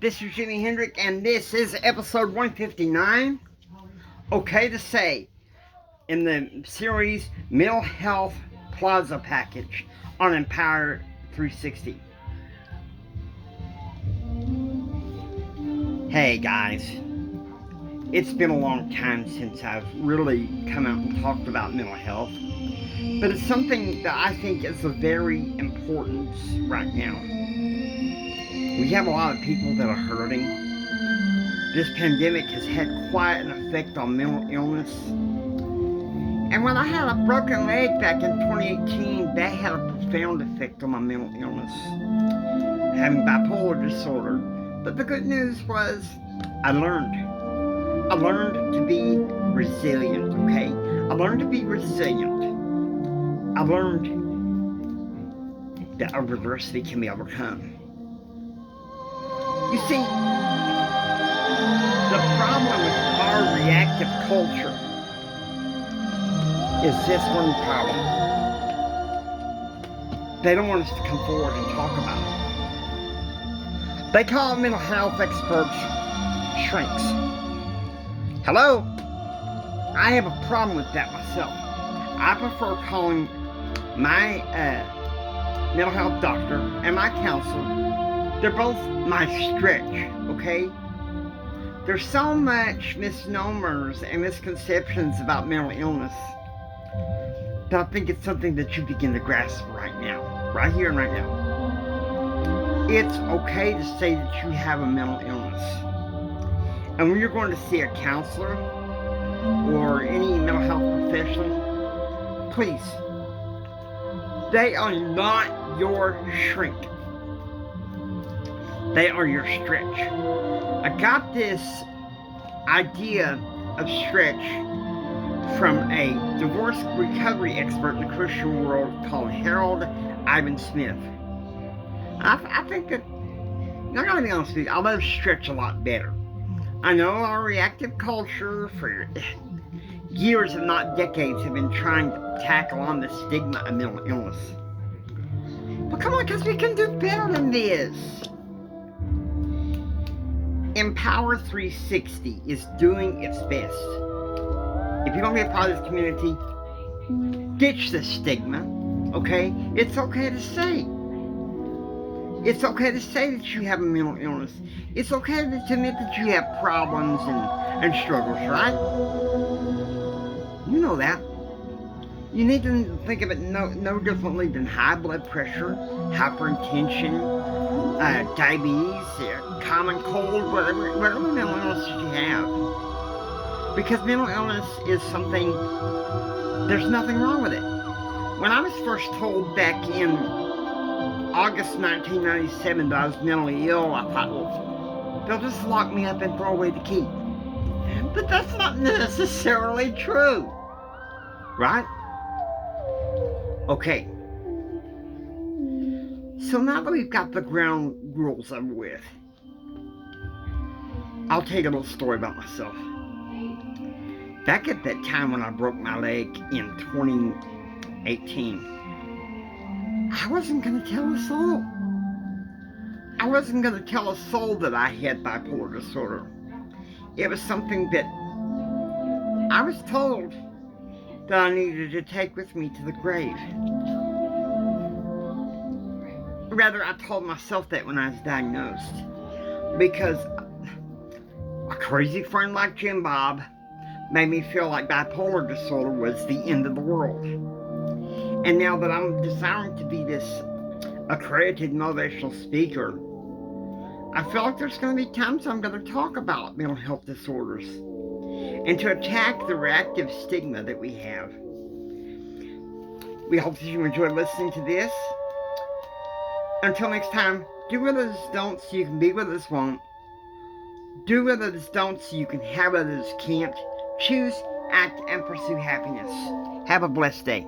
This is Jimi Hendrix, and this is episode 159. Okay to say, in the series Mental Health Plaza Package on Empower 360. Hey guys, it's been a long time since I've really come out and talked about mental health, but it's something that I think is of very importance right now. We have a lot of people that are hurting. This pandemic has had quite an effect on mental illness. And when I had a broken leg back in 2018, that had a profound effect on my mental illness. Having bipolar disorder. But the good news was, I learned. I learned to be resilient, okay? I learned to be resilient. I learned that adversity can be overcome. You see, the problem with our reactive culture is this one problem. They don't want us to come forward and talk about it. They call mental health experts shrinks. Hello? I have a problem with that myself. I prefer calling my mental health doctor and my counselor, they're both my stretch, okay? There's so much misnomers and misconceptions about mental illness that I think it's something that you begin to grasp right now, right here and right now. It's okay to say that you have a mental illness. And when you're going to see a counselor or any mental health professional, please, they are not your shrink. They are your stretch. I got this idea of stretch from a divorce recovery expert in the Christian world called Harold Ivan Smith. I think that, I'm going to be honest with you, I love stretch a lot better. I know our reactive culture for years if not decades have been trying to tackle on the stigma of mental illness. But come on, because we can do better than this. Empower 360 is doing its best. If you don't be a part of this community, ditch the stigma, okay? It's okay to say. It's okay to say that you have a mental illness. It's okay to admit that you have problems and struggles, right? You know that. You need to think of it no differently than high blood pressure, hypertension, diabetes, common cold, whatever mental illness you have. Because mental illness is something, there's nothing wrong with it. When I was first told back in August 1997 that I was mentally ill, I thought, well, they'll just lock me up and throw away the key. But that's not necessarily true. Right? Okay. So now that we've got the ground rules over with, I'll tell you a little story about myself. Back at that time when I broke my leg in 2018, I wasn't going to tell a soul. I wasn't going to tell a soul that I had bipolar disorder. It was something that I was told that I needed to take with me to the grave. Rather, I told myself that when I was diagnosed. Because a crazy friend like Jim Bob made me feel like bipolar disorder was the end of the world. And now that I'm desiring to be this accredited motivational speaker, I feel like there's going to be times I'm going to talk about mental health disorders and to attack the reactive stigma that we have. We hope that you enjoy listening to this. Until next time, do what others don't so you can be what others won't. Do what others don't so you can have what others can't. Choose, act, and pursue happiness. Have a blessed day.